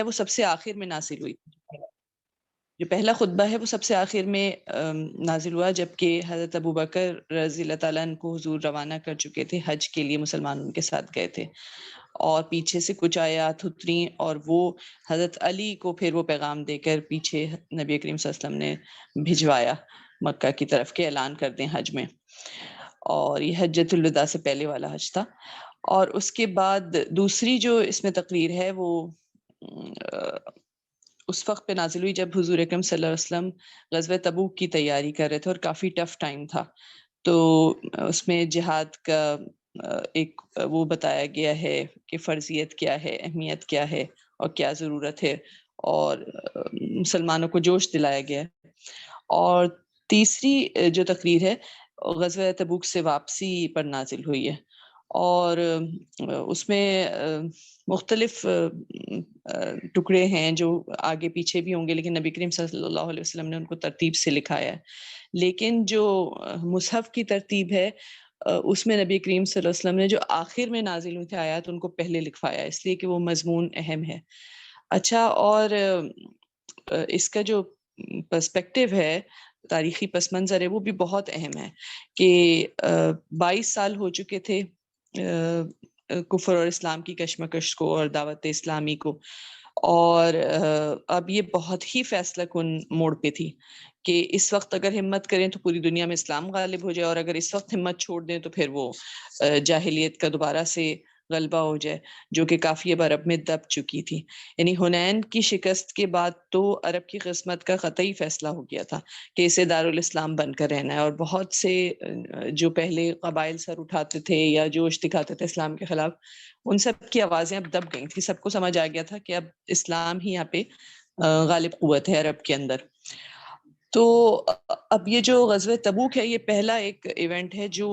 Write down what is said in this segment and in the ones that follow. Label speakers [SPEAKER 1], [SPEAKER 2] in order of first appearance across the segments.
[SPEAKER 1] وہ سب سے آخر میں نازل ہوئی. جو پہلا خطبہ ہے وہ سب سے آخر میں نازل ہوا، جبکہ حضرت ابوبکر رضی اللہ تعالیٰ عنہ کو حضور روانہ کر چکے تھے حج کے لیے، مسلمان ان کے ساتھ گئے تھے، اور پیچھے سے کچھ آیات اتریں اور وہ حضرت علی کو پھر وہ پیغام دے کر پیچھے نبی کریم صلی اللہ علیہ وسلم نے بھجوایا مکہ کی طرف کے اعلان کر دیں حج میں. اور یہ حجۃ الوداع سے پہلے والا حج تھا. اور اس کے بعد دوسری جو اس میں تقریر ہے وہ اس وقت پہ نازل ہوئی جب حضور اکرم صلی اللہ علیہ وسلم غزوہ تبوک کی تیاری کر رہے تھے اور کافی ٹف ٹائم تھا. تو اس میں جہاد کا ایک وہ بتایا گیا ہے کہ فرضیت کیا ہے، اہمیت کیا ہے اور کیا ضرورت ہے، اور مسلمانوں کو جوش دلایا گیا ہے. اور تیسری جو تقریر ہے غزوہ تبوک سے واپسی پر نازل ہوئی ہے، اور اس میں مختلف ٹکڑے ہیں جو آگے پیچھے بھی ہوں گے، لیکن نبی کریم صلی اللہ علیہ وسلم نے ان کو ترتیب سے لکھایا ہے. لیکن جو مصحف کی ترتیب ہے اس میں نبی کریم صلی اللہ علیہ وسلم نے جو آخر میں نازل ہوئی تھی آیات ان کو پہلے لکھوایا، اس لیے کہ وہ مضمون اہم ہے. اچھا، اور اس کا جو پرسپیکٹیو ہے، تاریخی پس منظر ہے، وہ بھی بہت اہم ہے کہ 22 سال ہو چکے تھے کفر اور اسلام کی کشمکش کو اور دعوت اسلامی کو، اور اب یہ بہت ہی فیصلہ کن موڑ پہ تھی کہ اس وقت اگر ہمت کریں تو پوری دنیا میں اسلام غالب ہو جائے، اور اگر اس وقت ہمت چھوڑ دیں تو پھر وہ جاہلیت کا دوبارہ سے غلبہ ہو جائے، جو کہ کافی اب عرب میں دب چکی تھی. یعنی حنین کی شکست کے بعد تو عرب کی قسمت کا قطعی فیصلہ ہو گیا تھا کہ اسے دارالاسلام بن کر رہنا ہے، اور بہت سے جو پہلے قبائل سر اٹھاتے تھے یا جوش دکھاتے تھے اسلام کے خلاف، ان سب کی آوازیں اب دب گئی تھی. سب کو سمجھ آ گیا تھا کہ اب اسلام ہی یہاں پہ غالب قوت ہے عرب کے اندر. تو اب یہ جو غزوہ تبوک ہے، یہ پہلا ایک ایونٹ ہے جو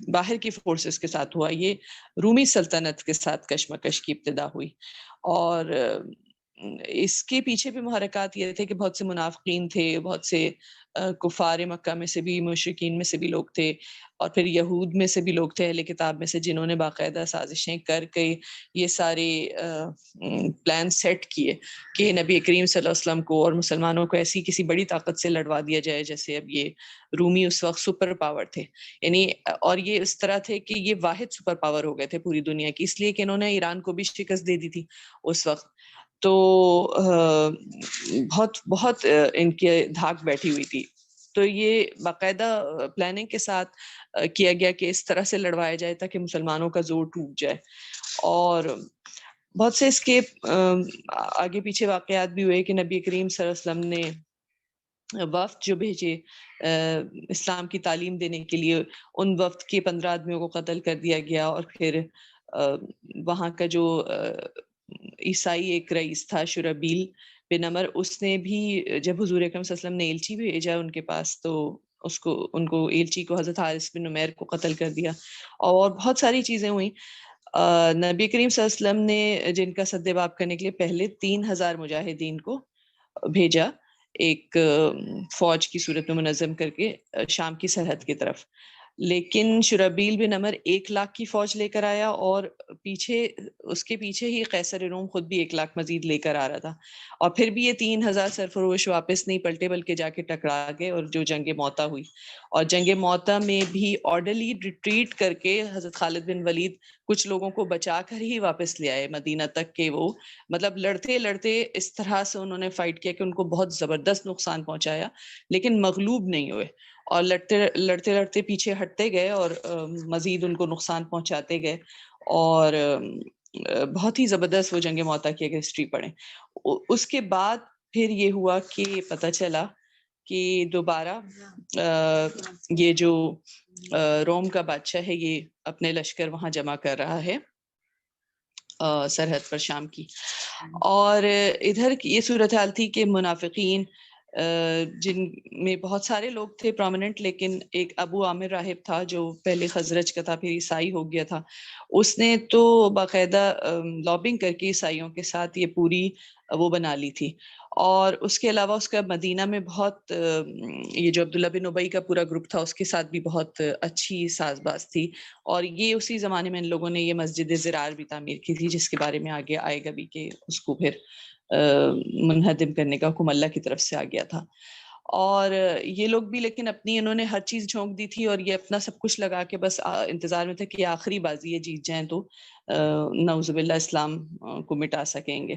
[SPEAKER 1] باہر کی فورسز کے ساتھ ہوا. یہ رومی سلطنت کے ساتھ کشمکش کی ابتدا ہوئی، اور اس کے پیچھے بھی محرکات یہ تھے کہ بہت سے منافقین تھے، بہت سے کفار مکہ میں سے بھی، مشرکین میں سے بھی لوگ تھے، اور پھر یہود میں سے بھی لوگ تھے، اہل کتاب میں سے، جنہوں نے باقاعدہ سازشیں کر کے یہ سارے پلان سیٹ کیے کہ نبی کریم صلی اللہ علیہ وسلم کو اور مسلمانوں کو ایسی کسی بڑی طاقت سے لڑوا دیا جائے جیسے اب یہ رومی اس وقت سپر پاور تھے. یعنی اور یہ اس طرح تھے کہ یہ واحد سپر پاور ہو گئے تھے پوری دنیا کی، اس لیے کہ انہوں نے ایران کو بھی شکست دے دی تھی اس وقت. تو بہت بہت ان کی دھاک بیٹھی ہوئی تھی. تو یہ باقاعدہ پلاننگ کے ساتھ کیا گیا کہ اس طرح سے لڑوایا جائے تاکہ مسلمانوں کا زور ٹوٹ جائے. اور بہت سے اس کے آگے پیچھے واقعات بھی ہوئے کہ نبی کریم صلی اللہ علیہ وسلم نے وفد جو بھیجے اسلام کی تعلیم دینے کے لیے، ان وفد کے 15 آدمیوں کو قتل کر دیا گیا. اور پھر وہاں کا جو عیسائی ایک رئیس تھا شربیل بن عمر، اس نے بھی جب حضور اکرم صلی اللہ علیہ وسلم نے ایلچی بھیجا ان کے پاس تو ان کو ایلچی کو حضرت حارث بن نمیر کو قتل کر دیا. اور بہت ساری چیزیں ہوئیں. نبی کریم صلی اللہ علیہ وسلم نے جن کا سد باب کرنے کے لیے پہلے 3000 مجاہدین کو بھیجا ایک فوج کی صورت میں منظم کر کے شام کی سرحد کی طرف، لیکن شربیل بن عمر 1,00,000 کی فوج لے کر آیا، اور اس کے پیچھے ہی قیصر روم خود بھی 1,00,000 مزید لے کر آ رہا تھا. اور پھر بھی یہ 3,000 سرفروش واپس نہیں پلٹے بلکہ جا کے ٹکرا گئے، اور جو جنگ موتا ہوئی. اور جنگ موتا میں بھی آرڈرلی ریٹریٹ کر کے حضرت خالد بن ولید کچھ لوگوں کو بچا کر ہی واپس لے آئے مدینہ تک، کہ وہ مطلب لڑتے لڑتے اس طرح سے انہوں نے فائٹ کیا کہ ان کو بہت زبردست نقصان پہنچایا، لیکن مغلوب نہیں ہوئے، اور لڑتے لڑتے پیچھے ہٹتے گئے اور مزید ان کو نقصان پہنچاتے گئے. اور بہت ہی زبردست وہ جنگ موتا کی اگر ہسٹری پڑھیں. اس کے بعد پھر یہ ہوا کہ پتہ چلا کہ دوبارہ یہ جو روم کا بادشاہ ہے یہ اپنے لشکر وہاں جمع کر رہا ہے سرحد پر شام کی. اور ادھر یہ صورتحال تھی کہ منافقین جن میں بہت سارے لوگ تھے پرومیننٹ، لیکن ایک ابو عامر راہب تھا جو پہلے خزرج کا تھا، پھر عیسائی ہو گیا تھا. اس نے تو باقاعدہ لابنگ کر کے عیسائیوں کے ساتھ یہ پوری وہ بنا لی تھی. اور اس کے علاوہ اس کا مدینہ میں بہت یہ جو عبداللہ بن ابی کا پورا گروپ تھا اس کے ساتھ بھی بہت اچھی ساز باز تھی. اور یہ اسی زمانے میں ان لوگوں نے یہ مسجد زرار بھی تعمیر کی تھی، جس کے بارے میں آگے آئے گا بھی کہ اس کو پھر منہدم کرنے کا حکم اللہ کی طرف سے آ گیا تھا. اور یہ لوگ بھی لیکن اپنی انہوں نے ہر چیز جھونک دی تھی، اور یہ اپنا سب کچھ لگا کے بس انتظار میں تھے کہ آخری بازی یہ جیت جائیں تو نعوذ باللہ اسلام کو مٹا سکیں گے.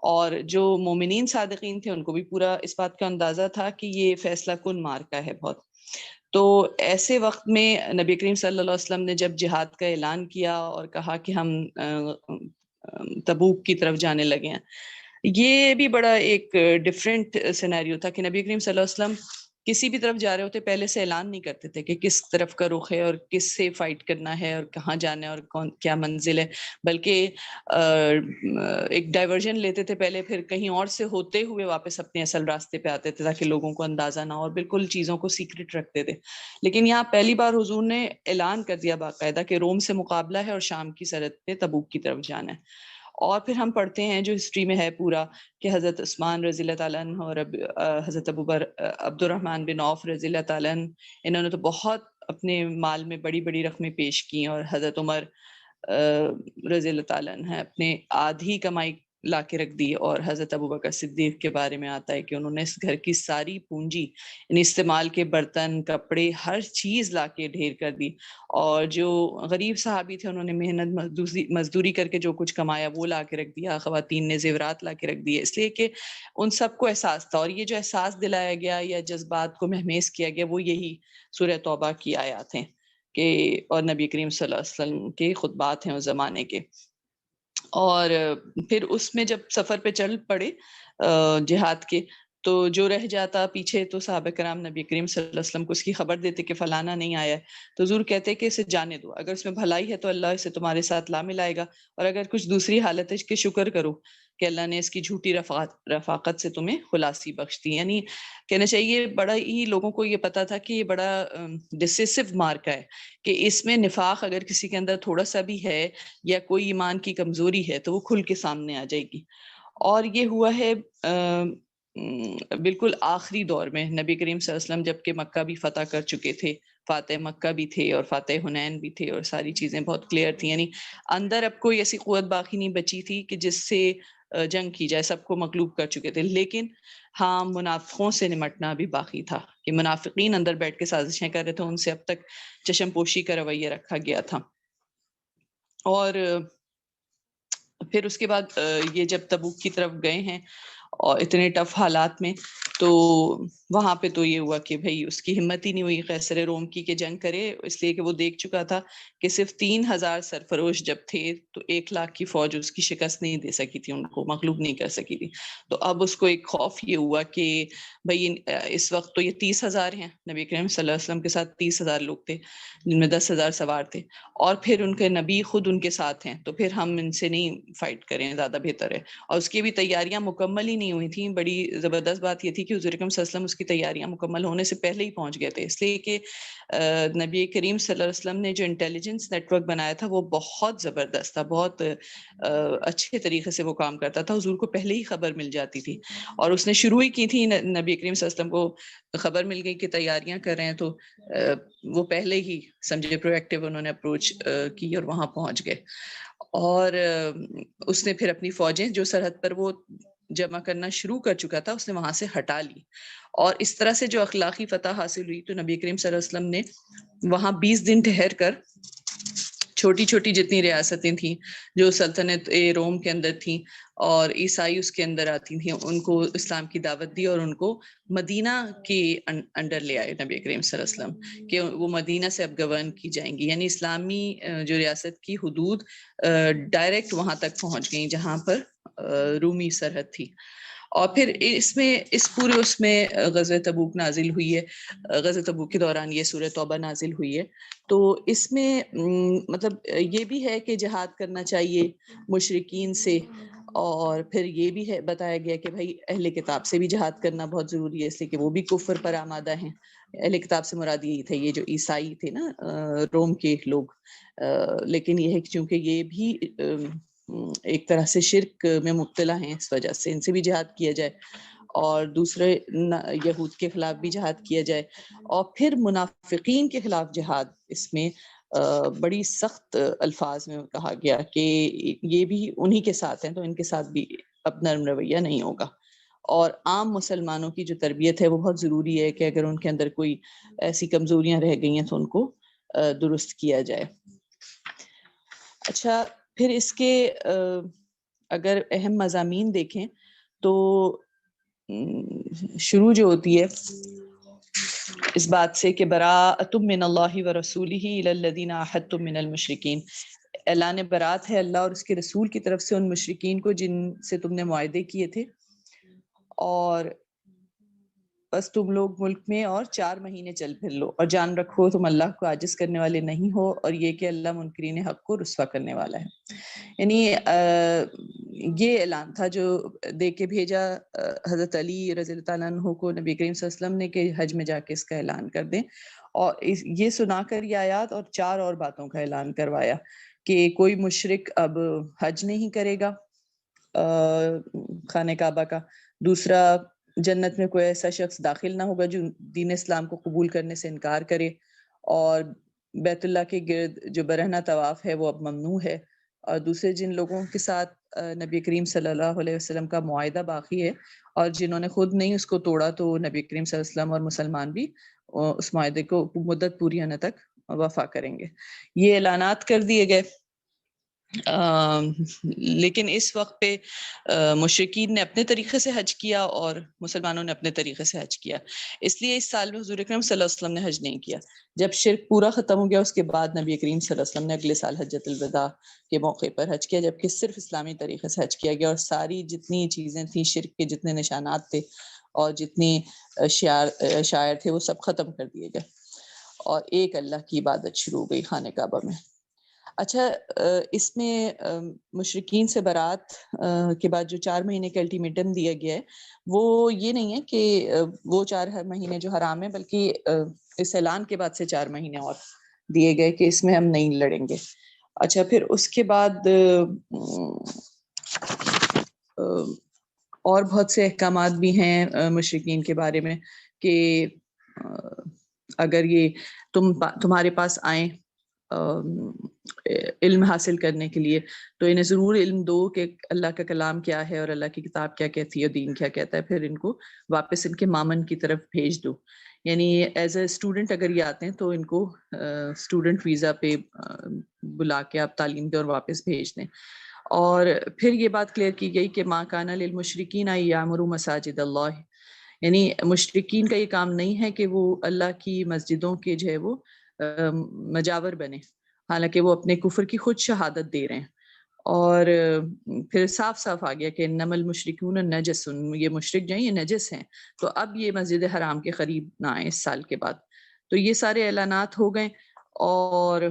[SPEAKER 1] اور جو مومنین صادقین تھے ان کو بھی پورا اس بات کا اندازہ تھا کہ یہ فیصلہ کن مارکا ہے بہت. تو ایسے وقت میں نبی کریم صلی اللہ علیہ وسلم نے جب جہاد کا اعلان کیا اور کہا کہ ہم تبوک کی طرف جانے لگے ہیں، یہ بھی بڑا ایک ڈفرینٹ سینیریو تھا کہ نبی کریم صلی اللہ علیہ وسلم کسی بھی طرف جا رہے ہوتے پہلے سے اعلان نہیں کرتے تھے کہ کس طرف کا رخ ہے اور کس سے فائٹ کرنا ہے اور کہاں جانا ہے اور کیا منزل ہے، بلکہ ایک ڈائیورژن لیتے تھے پہلے، پھر کہیں اور سے ہوتے ہوئے واپس اپنے اصل راستے پہ آتے تھے تاکہ لوگوں کو اندازہ نہ ہو، اور بالکل چیزوں کو سیکرٹ رکھتے تھے. لیکن یہاں پہلی بار حضور نے اعلان کر دیا باقاعدہ کہ روم سے مقابلہ ہے اور شام کی سرحد پہ تبوک کی طرف جانا ہے. اور پھر ہم پڑھتے ہیں جو ہسٹری میں ہے پورا کہ حضرت عثمان رضی اللہ تعالیٰ عنہ اور حضرت عبد الرحمن بن عوف رضی اللہ تعالیٰ عنہ، انہوں نے تو بہت اپنے مال میں بڑی بڑی رقمیں پیش کی، اور حضرت عمر رضی اللہ تعالیٰ عنہ اپنے آدھی کمائی لا کے رکھ دی. اور حضرت ابوبکر صدیق کے بارے میں آتا ہے کہ انہوں نے اس گھر کی ساری پونجی یعنی استعمال کے برتن، کپڑے، ہر چیز لا کے ڈھیر کر دی. اور جو غریب صحابی تھے انہوں نے محنت مزدوری کر کے جو کچھ کمایا وہ لا کے رکھ دیا. خواتین نے زیورات لا کے رکھ دیے، اس لیے کہ ان سب کو احساس تھا. اور یہ جو احساس دلایا گیا یا جذبات کو مہمیز کیا گیا وہ یہی سورہ توبہ کی آیات ہیں کہ اور نبی کریم صلی اللہ علیہ وسلم کے خطبات ہیں اس زمانے کے. اور پھر اس میں جب سفر پہ چل پڑے جہاد کے، تو جو رہ جاتا پیچھے تو صحابہ کرام نبی کریم صلی اللہ علیہ وسلم کو اس کی خبر دیتے کہ فلانا نہیں آیا ہے، تو حضور کہتے کہ اسے جانے دو، اگر اس میں بھلائی ہے تو اللہ اسے تمہارے ساتھ لا ملائے گا، اور اگر کچھ دوسری حالت ہے کہ شکر کرو کہ اللہ نے اس کی جھوٹی رفاقت سے تمہیں خلاصی بخش دی. یعنی کہنا چاہیے بڑا ہی لوگوں کو یہ پتا تھا کہ یہ بڑا ڈسیسو مارکا ہے کہ اس میں نفاق اگر کسی کے اندر تھوڑا سا بھی ہے یا کوئی ایمان کی کمزوری ہے تو وہ کھل کے سامنے آ جائے گی. اور یہ ہوا ہے بالکل آخری دور میں نبی کریم صلی اللہ علیہ وسلم جب کہ مکہ بھی فتح کر چکے تھے، فاتح مکہ بھی تھے اور فاتح حنین بھی تھے، اور ساری چیزیں بہت کلیئر تھیں. یعنی اندر اب کوئی ایسی قوت باقی نہیں بچی تھی کہ جس سے جنگ کی جائے، سب کو مغلوب کر چکے تھے. لیکن ہاں منافقوں سے نمٹنا بھی باقی تھا کہ منافقین اندر بیٹھ کے سازشیں کر رہے تھے، ان سے اب تک چشم پوشی کا رویہ رکھا گیا تھا. اور پھر اس کے بعد یہ جب تبوک کی طرف گئے ہیں اور اتنے ٹف حالات میں، تو وہاں پہ تو یہ ہوا کہ بھئی اس کی ہمت ہی نہیں ہوئی قیصر روم کی کہ جنگ کرے، اس لیے کہ وہ دیکھ چکا تھا کہ صرف 3000 سرفروش جب تھے تو 1,00,000 کی فوج اس کی شکست نہیں دے سکی تھی، ان کو مغلوب نہیں کر سکی تھی. تو اب اس کو ایک خوف یہ ہوا کہ بھئی اس وقت تو یہ 30,000 ہیں، نبی کریم صلی اللہ علیہ وسلم کے ساتھ 30,000 لوگ تھے جن میں 10,000 سوار تھے، اور پھر ان کے نبی خود ان کے ساتھ ہیں، تو پھر ہم ان سے نہیں فائٹ کریں، زیادہ بہتر ہے. اور اس کی بھی تیاریاں مکمل ہی نہیں ہوئی تھیں. بڑی زبردست بات یہ تھی کہ حضور اکرم صلی اللہ علیہ وسلم اس کی تیاریاں مکمل ہونے سے پہلے ہی پہنچ گئے تھے، اس لیے کہ نبی کریم صلی اللہ علیہ وسلم نے جو انٹیلیجنس نیٹ ورک بنایا تھا وہ بہت زبردست تھا، بہت اچھے طریقے سے وہ کام کرتا تھا. حضور کو پہلے ہی خبر مل جاتی تھی، اور اس نے شروع ہی کی تھی. نبی کریم صلی اللہ علیہ وسلم کو خبر مل گئی کہ تیاریاں کر رہے ہیں، تو وہ پہلے ہی سمجھے پرو ایکٹیو انہوں نے اپروچ کی اور وہاں پہنچ گئے. اور اس نے پھر اپنی فوجیں جو سرحد پر وہ جمع کرنا شروع کر چکا تھا اس نے وہاں سے ہٹا لی، اور اس طرح سے جو اخلاقی فتح حاصل ہوئی تو نبی کریم صلی اللہ علیہ وسلم نے وہاں 20 دن ٹھہر کر چھوٹی چھوٹی جتنی ریاستیں تھیں جو سلطنت روم کے اندر تھیں اور عیسائی اس کے اندر آتی تھیں، ان کو اسلام کی دعوت دی اور ان کو مدینہ کے انڈر لے آئے نبی کریم صلی اللہ علیہ وسلم کہ وہ مدینہ سے اب گورن کی جائیں گی. یعنی اسلامی جو ریاست کی حدود ڈائریکٹ وہاں تک پہنچ گئیں جہاں پر رومی سرحد تھی. اور پھر اس پورے غزوہ تبوک نازل ہوئی ہے، غزوہ تبوک کے دوران یہ سورہ توبہ نازل ہوئی ہے. تو اس میں مطلب یہ بھی ہے کہ جہاد کرنا چاہیے مشرکین سے، اور پھر یہ بھی ہے بتایا گیا کہ بھائی اہل کتاب سے بھی جہاد کرنا بہت ضروری ہے، اس لیے کہ وہ بھی کفر پر آمادہ ہیں. اہل کتاب سے مراد یہی تھے، یہ جو عیسائی تھے نا، روم کے لوگ. لیکن یہ ہے کہ چونکہ یہ بھی ایک طرح سے شرک میں مبتلا ہیں، اس وجہ سے ان سے بھی جہاد کیا جائے، اور دوسرے یہود کے خلاف بھی جہاد کیا جائے، اور پھر منافقین کے خلاف جہاد. اس میں بڑی سخت الفاظ میں کہا گیا کہ یہ بھی انہی کے ساتھ ہیں، تو ان کے ساتھ بھی اب نرم رویہ نہیں ہوگا. اور عام مسلمانوں کی جو تربیت ہے وہ بہت ضروری ہے کہ اگر ان کے اندر کوئی ایسی کمزوریاں رہ گئی ہیں تو ان کو درست کیا جائے. اچھا، پھر اس کے اگر اہم مضامین دیکھیں تو شروع جو ہوتی ہے اس بات سے کہ براءۃ من اللہ ورسولہ الی الذین عاہدتم من المشرکین، اعلان برات ہے اللہ اور اس کے رسول کی طرف سے ان مشرکین کو جن سے تم نے معاہدے کیے تھے، اور بس تم لوگ ملک میں اور 4 مہینے چل پھر لو، اور جان رکھو تم اللہ کو عاجز کرنے والے نہیں ہو، اور یہ کہ اللہ منکرین حق کو رسوا کرنے والا ہے. یعنی یہ اعلان تھا جو دے کے بھیجا حضرت علی رضی اللہ تعالیٰ عنہ کو نبی کریم صلی اللہ علیہ وسلم نے کہ حج میں جا کے اس کا اعلان کر دیں، اور یہ سنا کر یہ آیات اور 4 اور باتوں کا اعلان کروایا کہ کوئی مشرک اب حج نہیں کرے گا خانہ کعبہ کا. دوسرا، جنت میں کوئی ایسا شخص داخل نہ ہوگا جو دین اسلام کو قبول کرنے سے انکار کرے، اور بیت اللہ کے گرد جو برہنہ طواف ہے وہ اب ممنوع ہے. اور دوسرے جن لوگوں کے ساتھ نبی کریم صلی اللہ علیہ وسلم کا معاہدہ باقی ہے اور جنہوں نے خود نہیں اس کو توڑا، تو نبی کریم صلی اللہ علیہ وسلم اور مسلمان بھی اس معاہدے کو مدت پوری ہونے تک وفا کریں گے. یہ اعلانات کر دیے گئے. لیکن اس وقت پہ مشرکین نے اپنے طریقے سے حج کیا اور مسلمانوں نے اپنے طریقے سے حج کیا. اس لیے اس سال میں حضور اکرم صلی اللہ علیہ وسلم نے حج نہیں کیا. جب شرک پورا ختم ہو گیا اس کے بعد نبی کریم صلی اللہ علیہ وسلم نے اگلے سال حجۃ الوداع کے موقع پر حج کیا، جبکہ صرف اسلامی طریقے سے حج کیا گیا، اور ساری جتنی چیزیں تھیں، شرک کے جتنے نشانات تھے اور جتنی شاعر تھے، وہ سب ختم کر دیے گئے، اور ایک اللہ کی عبادت شروع ہو گئی خانہ کعبہ میں. اچھا، اس میں مشرکین سے برات کے بعد جو 4 مہینے کا الٹیمیٹم دیا گیا ہے، وہ یہ نہیں ہے کہ وہ 4 مہینے جو حرام ہے، بلکہ اس اعلان کے بعد سے 4 مہینے اور دیے گئے کہ اس میں ہم نہیں لڑیں گے. اچھا، پھر اس کے بعد اور بہت سے احکامات بھی ہیں مشرکین کے بارے میں کہ اگر یہ تمہارے پاس آئیں علم حاصل کرنے کے لیے، تو انہیں ضرور علم دو کہ اللہ کا کلام کیا ہے اور اللہ کی کتاب کیا کہتی ہے اور دین کیا کہتا ہے، پھر ان کو واپس ان کے مامن کی طرف بھیج دو. یعنی ایز اے اسٹوڈنٹ اگر یہ آتے ہیں تو ان کو اسٹوڈنٹ ویزا پہ بلا کے آپ تعلیم دیں اور واپس بھیج دیں. اور پھر یہ بات کلیئر کی گئی کہ ما کان للمشرکین ان یعمروا مساجد اللہ، یعنی مشرکین کا یہ کام نہیں ہے کہ وہ اللہ کی مسجدوں کے جو ہے وہ مجاور بنے، حالانکہ وہ اپنے کفر کی خود شہادت دے رہے ہیں. اور پھر صاف صاف آ گیا کہ انما المشرکون نجس، یہ مشرک جو ہیں یہ نجس ہیں، تو اب یہ مسجد حرام کے قریب نہ آئیں اس سال کے بعد. تو یہ سارے اعلانات ہو گئے، اور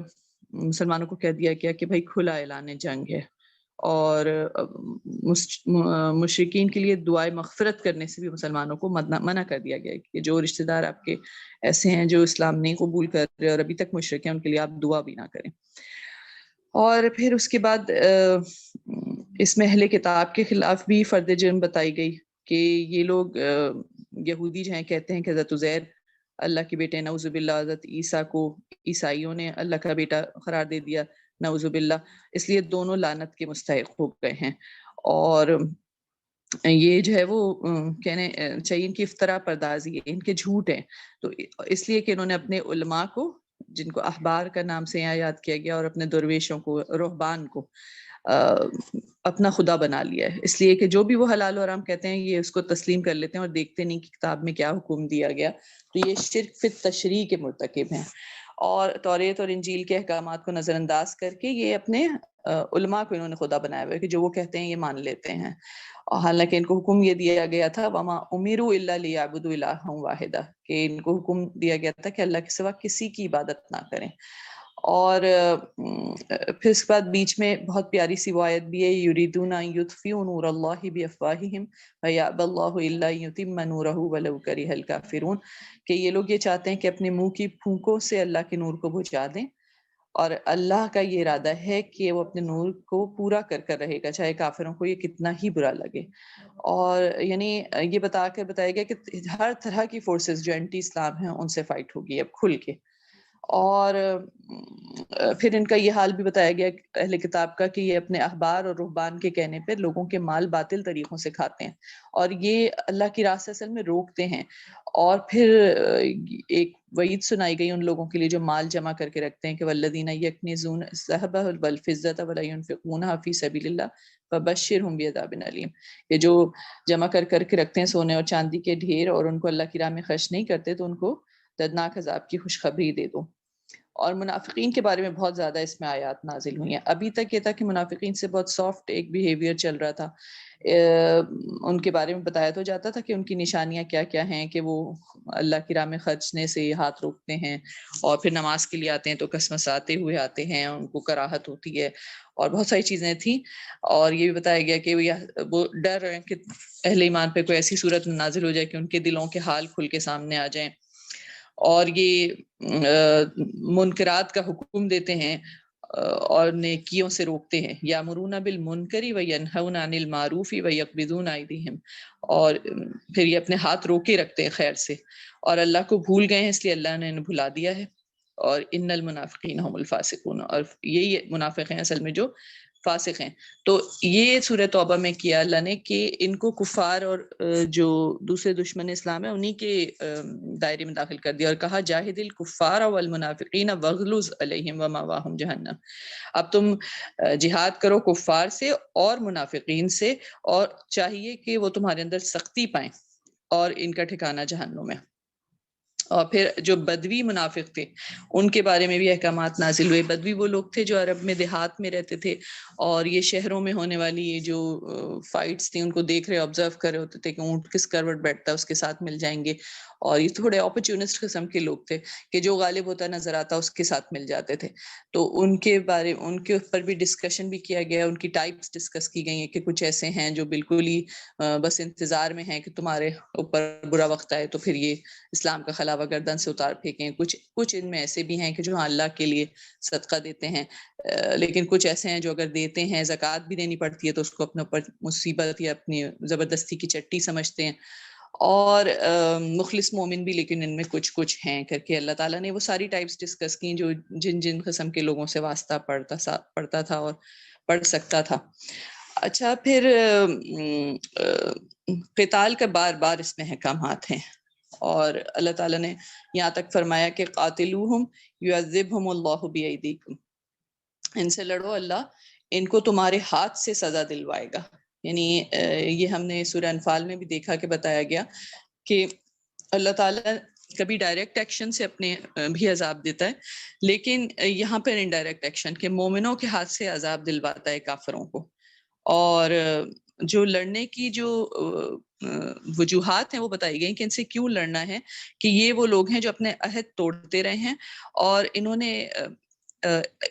[SPEAKER 1] مسلمانوں کو کہہ دیا گیا کہ بھائی کھلا اعلان جنگ ہے، اور مشرکین کے لیے دعائے مغفرت کرنے سے بھی مسلمانوں کو منع کر دیا گیا کہ جو رشتہ دار آپ کے ایسے ہیں جو اسلام نہیں قبول کر رہے اور ابھی تک مشرک ہیں، ان کے لیے آپ دعا بھی نہ کریں. اور پھر اس کے بعد اس میں اہل کتاب کے خلاف بھی فرد جرم بتائی گئی کہ یہ لوگ یہودی جو ہیں کہتے ہیں کہ حضرت عزیر اللہ کے بیٹے، نعوذ باللہ. حضرت عیسیٰ کو عیسائیوں نے اللہ کا بیٹا قرار دے دیا، نعوذ باللہ. اس لیے دونوں لعنت کے مستحق ہو گئے ہیں. اور یہ جو ہے وہ کہنے چاہیے ان کی افطرا پردازی ہے، ان کے جھوٹ ہیں، تو اس لیے کہ انہوں نے اپنے علماء کو، جن کو احبار کا نام سے یہاں یاد کیا گیا، اور اپنے درویشوں کو، رہبان کو اپنا خدا بنا لیا ہے. اس لیے کہ جو بھی وہ حلال و حرام کہتے ہیں یہ اس کو تسلیم کر لیتے ہیں اور دیکھتے نہیں کہ کتاب میں کیا حکم دیا گیا. تو یہ شرک فی التشریع کے مرتکب ہیں، اور توریت اور انجیل کے احکامات کو نظر انداز کر کے یہ اپنے علماء کو انہوں نے خدا بنایا ہوا ہے کہ جو وہ کہتے ہیں یہ مان لیتے ہیں. حالانکہ ان کو حکم یہ دیا گیا تھا وما امروا الا لیعبدوا الہا واحدا، کہ ان کو حکم دیا گیا تھا کہ اللہ کے سوا کسی کی عبادت نہ کریں. اور پھر اس کے بعد بیچ میں بہت پیاری سی وہ آیت بھی ہے، یریدون ان یطفئوا نور اللہ بافواہہم ویأبی اللہ الا ان یتم نورہ ولو کرہ الکافرون، کہ یہ لوگ یہ چاہتے ہیں کہ اپنے منہ کی پھونکوں سے اللہ کے نور کو بجھا دیں، اور اللہ کا یہ ارادہ ہے کہ وہ اپنے نور کو پورا کر کر رہے گا، چاہے کافروں کو یہ کتنا ہی برا لگے۔ اور یعنی یہ بتا کر بتایا گیا کہ ہر طرح کی فورسز جو اینٹی اسلام ہیں ان سے فائٹ ہوگی اب کھل کے۔ اور پھر ان کا یہ حال بھی بتایا گیا اہل کتاب کا کہ یہ اپنے احبار اور رہبان کے کہنے پہ لوگوں کے مال باطل طریقوں سے کھاتے ہیں، اور یہ اللہ کی راہ سے اصل میں روکتے ہیں۔ اور پھر ایک وعید سنائی گئی ان لوگوں کے لیے جو مال جمع کر کے رکھتے ہیں کہ والذین یکنزون الذھب والفضة ولا ينفقونها فی سبیل اللہ فبشرهم بعذاب علیم، یہ جو جمع کر کر کے رکھتے ہیں سونے اور چاندی کے ڈھیر اور ان کو اللہ کی راہ میں خرچ نہیں کرتے تو ان کو دردناک عذاب کی خوشخبری دے دو۔ اور منافقین کے بارے میں بہت زیادہ اس میں آیات نازل ہوئی ہیں۔ ابھی تک یہ تھا کہ منافقین سے بہت سافٹ ایک بیہیویئر چل رہا تھا، ان کے بارے میں بتایا تو جاتا تھا کہ ان کی نشانیاں کیا کیا ہیں، کہ وہ اللہ کی راہ میں خرچنے سے ہاتھ روکتے ہیں، اور پھر نماز کے لیے آتے ہیں تو کسمساتے ہوئے آتے ہیں، ان کو کراہت ہوتی ہے، اور بہت ساری چیزیں تھیں۔ اور یہ بھی بتایا گیا کہ وہ ڈر رہے ہیں کہ اہل ایمان پہ کوئی ایسی صورت نازل ہو جائے کہ ان کے دلوں کے حال کھل کے سامنے آ جائیں، اور یہ منکرات کا حکم دیتے ہیں اور نیکیوں سے روکتے ہیں، یامرون بالمنکر وینہون عن المعروف ویقبضون ایدیہم، اور پھر یہ اپنے ہاتھ روکے رکھتے ہیں خیر سے، اور اللہ کو بھول گئے ہیں اس لیے اللہ نے انہیں بھلا دیا ہے، اور ان المنافقین هم الفاسقون، اور یہی منافق ہیں اصل میں جو فاسق ہیں۔ تو یہ سورہ توبہ میں کیا اللہ نے کہ ان کو کفار اور جو دوسرے دشمن اسلام ہیں انہی کے دائرے میں داخل کر دیا، اور کہا جاہد الکفار والمنافقین واغلظ علیہم ومأواہم جہنم، اب تم جہاد کرو کفار سے اور منافقین سے، اور چاہیے کہ وہ تمہارے اندر سختی پائیں، اور ان کا ٹھکانہ جہنم ہے۔ اور پھر جو بدوی منافق تھے ان کے بارے میں بھی احکامات نازل ہوئے۔ بدوی وہ لوگ تھے جو عرب میں دیہات میں رہتے تھے، اور یہ شہروں میں ہونے والی یہ جو فائٹس تھیں ان کو دیکھ رہے آبزرو کر رہے ہوتے تھے کہ اونٹ کس کروٹ بیٹھتا ہے اس کے ساتھ مل جائیں گے، اور یہ تھوڑے اپرچونسٹ قسم کے لوگ تھے کہ جو غالب ہوتا نظر آتا اس کے ساتھ مل جاتے تھے۔ تو ان کے اوپر بھی ڈسکشن بھی کیا گیا، ان کی ٹائپس ڈسکس کی گئی ہیں کہ کچھ ایسے ہیں جو بالکل ہی بس انتظار میں ہیں کہ تمہارے اوپر برا وقت آئے تو پھر یہ اسلام کا خلاوہ گردن سے اتار پھینکیں، کچھ ان میں ایسے بھی ہیں کہ جو اللہ کے لیے صدقہ دیتے ہیں، لیکن کچھ ایسے ہیں جو اگر دیتے ہیں زکوٰۃ بھی دینی پڑتی ہے تو اس کو اپنے اوپر مصیبت یا اپنی زبردستی کی چٹی سمجھتے ہیں، اور مخلص مومن بھی لیکن ان میں کچھ ہیں کر کے اللہ تعالیٰ نے وہ ساری ٹائپس ڈسکس کی جو جن قسم کے لوگوں سے واسطہ پڑتا تھا اور پڑھ سکتا تھا۔ اچھا، پھر قتال کا بار بار اس میں احکامات ہیں، اور اللہ تعالیٰ نے یہاں تک فرمایا کہ قاتلوہم یعذبہم اللہ بایدیکم، ان سے لڑو، اللہ ان کو تمہارے ہاتھ سے سزا دلوائے گا۔ یعنی یہ ہم نے سورہ انفال میں بھی دیکھا کہ بتایا گیا کہ اللہ تعالیٰ کبھی ڈائریکٹ ایکشن سے اپنے بھی عذاب دیتا ہے، لیکن یہاں پر انڈائریکٹ ایکشن کہ مومنوں کے ہاتھ سے عذاب دلواتا ہے کافروں کو۔ اور جو لڑنے کی جو وجوہات ہیں وہ بتائی گئی کہ ان سے کیوں لڑنا ہے، کہ یہ وہ لوگ ہیں جو اپنے عہد توڑتے رہے ہیں، اور انہوں نے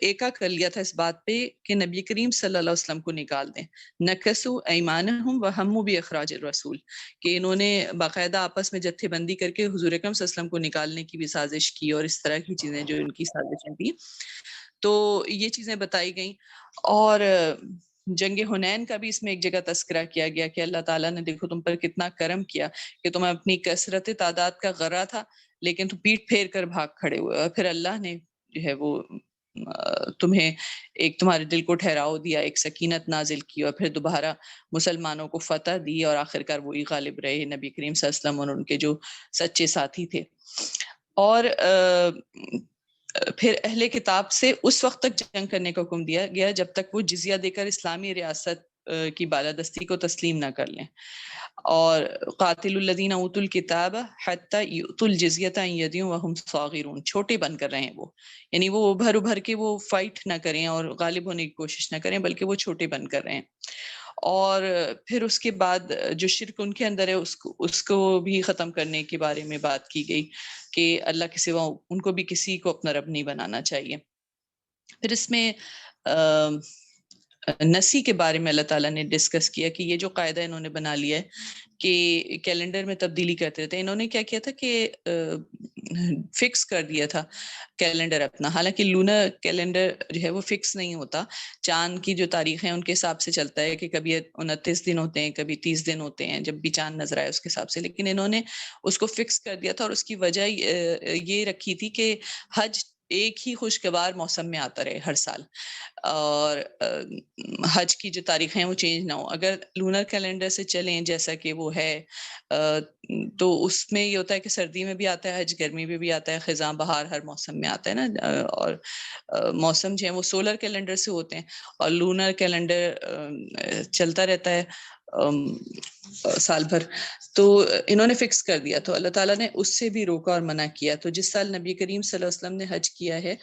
[SPEAKER 1] ایکا کر لیا تھا اس بات پہ کہ نبی کریم صلی اللہ علیہ وسلم کو نکال دیں، نکسوا ایمانہم وہموا باخراج الرسول، کہ انہوں نے باقاعدہ آپس میں جتھے بندی کر کے حضور اکرم صلی اللہ علیہ وسلم کو نکالنے کی بھی سازش کی، اور اس طرح کی چیزیں جو ان کی سازشیں تھیں، تو یہ چیزیں بتائی گئیں۔ اور جنگ حنین کا بھی اس میں ایک جگہ تذکرہ کیا گیا کہ اللہ تعالیٰ نے دیکھو تم پر کتنا کرم کیا کہ تمہیں اپنی کثرت تعداد کا غرہ تھا لیکن تم پیٹ پھیر کر بھاگ کھڑے ہوئے، اور پھر اللہ نے جو ہے وہ تمہیں ایک تمہارے دل کو ٹھہراؤ دیا، ایک سکینت نازل کی، اور پھر دوبارہ مسلمانوں کو فتح دی، اور آخرکار وہی غالب رہے، نبی کریم صلی اللہ علیہ وسلم اور ان کے جو سچے ساتھی تھے۔ اور پھر اہل کتاب سے اس وقت تک جنگ کرنے کا حکم دیا گیا جب تک وہ جزیہ دے کر اسلامی ریاست کی بالادستی کو تسلیم نہ کر لیں، اور قاتل الذین اوتوا الکتاب حتی یؤتوا الجزیۃ عن ید وہم صاغرون، چھوٹے بن کر رہیں وہ، یعنی وہ ابھر کے وہ فائٹ نہ کریں اور غالب ہونے کی کوشش نہ کریں بلکہ وہ چھوٹے بن کر رہیں۔ اور پھر اس کے بعد جو شرک ان کے اندر ہے اس کو بھی ختم کرنے کے بارے میں بات کی گئی کہ اللہ کے سوا ان کو بھی کسی کو اپنا رب نہیں بنانا چاہیے۔ پھر اس میں نسی کے بارے میں اللہ تعالیٰ نے ڈسکس کیا کہ یہ جو قاعدہ انہوں نے بنا لیا ہے کہ کیلنڈر میں تبدیلی کرتے رہتے ہیں. انہوں نے کیا کیا تھا کہ فکس کر دیا تھا کیلنڈر اپنا. حالانکہ لونر کیلنڈر جو ہے وہ فکس نہیں ہوتا, چاند کی جو تاریخ ہے ان کے حساب سے چلتا ہے کہ کبھی 29 دن ہوتے ہیں, کبھی 30 دن ہوتے ہیں, جب بھی چاند نظر آئے اس کے حساب سے. لیکن انہوں نے اس کو فکس کر دیا تھا, اور اس کی وجہ یہ رکھی تھی کہ حج ایک ہی خوشگوار موسم میں آتا رہے ہر سال, اور حج کی جو تاریخیں وہ چینج نہ ہو. اگر لونر کیلنڈر سے چلیں جیسا کہ وہ ہے تو اس میں یہ ہوتا ہے کہ سردی میں بھی آتا ہے حج, گرمی میں بھی آتا ہے, خزاں بہار ہر موسم میں آتا ہے نا. اور موسم جو ہے وہ سولر کیلنڈر سے ہوتے ہیں, اور لونر کیلنڈر چلتا رہتا ہے سال بھر. تو انہوں نے فکس کر دیا, تو اللہ تعالیٰ نے اس سے بھی روکا اور منع کیا. تو جس سال نبی کریم صلی اللہ علیہ وسلم نے حج کیا ہے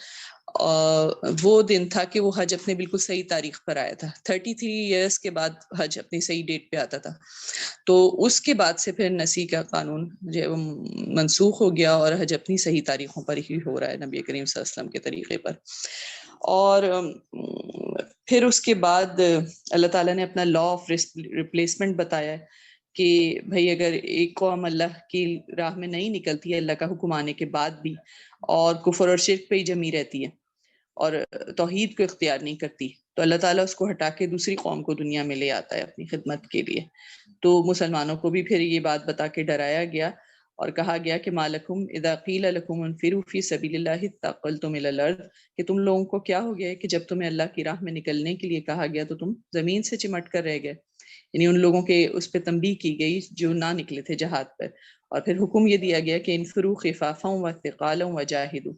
[SPEAKER 1] وہ دن تھا کہ وہ حج اپنے بالکل صحیح تاریخ پر آیا تھا. 33 ایئرس کے بعد حج اپنی صحیح ڈیٹ پہ آتا تھا. تو اس کے بعد سے پھر نسی کا قانون جو ہے وہ منسوخ ہو گیا, اور حج اپنی صحیح تاریخوں پر ہی ہو رہا ہے نبی کریم صلی اللہ علیہ وسلم کے طریقے پر. اور پھر اس کے بعد اللہ تعالیٰ نے اپنا لا آف ریپلیسمنٹ بتایا ہے کہ بھئی اگر ایک قوم اللہ کی راہ میں نہیں نکلتی ہے اللہ کا حکم آنے کے بعد بھی, اور کفر اور شرک پہ ہی جمی رہتی ہے اور توحید کو اختیار نہیں کرتی, تو اللہ تعالیٰ اس کو ہٹا کے دوسری قوم کو دنیا میں لے آتا ہے اپنی خدمت کے لیے. تو مسلمانوں کو بھی پھر یہ بات بتا کے ڈرایا گیا اور کہا گیا کہ مالکم اذا قیل لکم انفروا فی سبیل اللہ اثاقلتم الی الارض, کہ تم لوگوں کو کیا ہو گیا ہے کہ جب تمہیں اللہ کی راہ میں نکلنے کے لیے کہا گیا تو تم زمین سے چمٹ کر رہ گئے. یعنی ان لوگوں کے اس پہ تنبیہ کی گئی جو نہ نکلے تھے جہاد پر. اور پھر حکم یہ دیا گیا کہ انفروا خفافا وثقالا وجاہدوا,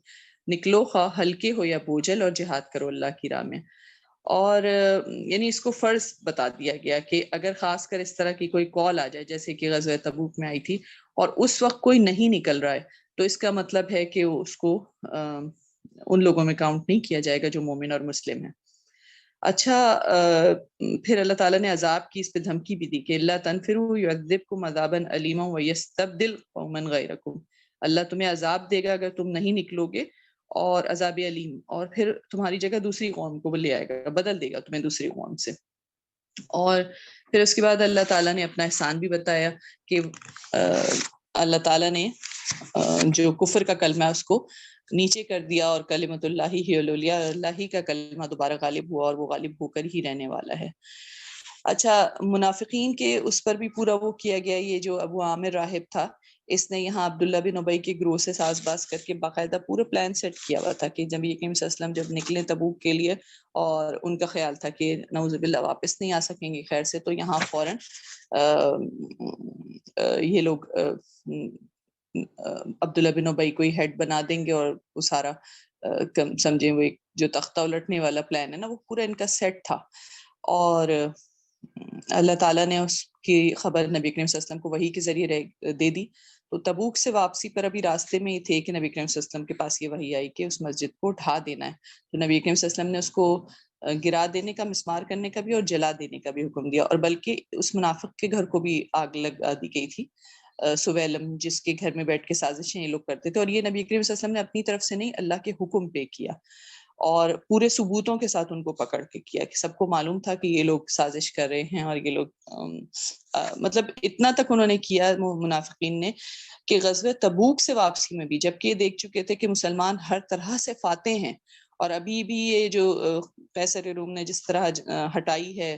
[SPEAKER 1] نکلو خواہ ہلکے ہو یا بوجھل, اور جہاد کرو اللہ کی راہ میں. اور یعنی اس کو فرض بتا دیا گیا کہ اگر خاص کر اس طرح کی کوئی کال آ جائے جیسے کہ غزوہ تبوک میں آئی تھی, اور اس وقت کوئی نہیں نکل رہا ہے, تو اس کا مطلب ہے کہ اس کو ان لوگوں میں کاؤنٹ نہیں کیا جائے گا جو مومن اور مسلم ہیں. اچھا, پھر اللہ تعالیٰ نے عذاب کی اس پہ دھمکی بھی دی کہ اللہ تنفروا یعذبکم عذابا علیما ویستبدل قوما غیرکم, اللہ تمہیں عذاب دے گا اگر تم نہیں نکلو گے, اور عذاب علیم, اور پھر تمہاری جگہ دوسری قوم کو لے آئے گا, بدل دے گا تمہیں دوسری قوم سے. اور پھر اس کے بعد اللہ تعالیٰ نے اپنا احسان بھی بتایا کہ اللہ تعالیٰ نے جو کفر کا کلمہ ہے اس کو نیچے کر دیا, اور کلمۃ اللہ ہی العلیٰ, اللہ ہی کا کلمہ دوبارہ غالب ہوا, اور وہ غالب ہو کر ہی رہنے والا ہے. اچھا, منافقین کے اس پر بھی پورا وہ کیا گیا. یہ جو ابو عامر راہب تھا, اس نے یہاں عبداللہ بن ابی کے گروہ سے ساز باز کر کے باقاعدہ پورا پلان سیٹ کیا ہوا تھا کہ جب نبی کریم صلی اللہ علیہ وسلم جب نکلے تبوک کے لیے, اور ان کا خیال تھا کہ نعوذ باللہ واپس نہیں آ سکیں گے خیر سے, تو یہاں فوراً یہ لوگ عبداللہ بن ابی کو ہی ہیڈ بنا دیں گے, اور وہ سارا سمجھیں وہ ایک جو تختہ الٹنے والا پلان ہے نا وہ پورا ان کا سیٹ تھا. اور اللہ تعالیٰ نے اس کی خبر نبی کریم صلی اللہ علیہ وسلم کو وحی کے ذریعے دے دی. تو تبوک سے واپسی پر ابھی راستے میں ہی تھے کہ نبی کریم صلی اللہ علیہ وسلم کے پاس یہ وحی آئی کہ اس مسجد کو ڈھا دینا ہے. تو نبی کریم صلی اللہ علیہ وسلم نے اس کو گرا دینے کا, مسمار کرنے کا بھی, اور جلا دینے کا بھی حکم دیا. اور بلکہ اس منافق کے گھر کو بھی آگ لگا دی گئی تھی, سویلم, جس کے گھر میں بیٹھ کے سازشیں یہ لوگ کرتے تھے. اور یہ نبی کریم صلی اللہ علیہ وسلم نے اپنی طرف سے نہیں, اللہ کے حکم پہ کیا, اور پورے ثبوتوں کے ساتھ ان کو پکڑ کے کیا, کہ سب کو معلوم تھا کہ یہ لوگ سازش کر رہے ہیں. اور یہ لوگ مطلب اتنا تک انہوں نے کیا منافقین نے کہ غزوہ تبوک سے واپسی میں بھی, جبکہ یہ دیکھ چکے تھے کہ مسلمان ہر طرح سے فاتح ہیں, اور ابھی بھی یہ جو قیصر روم نے جس طرح ہٹائی ہے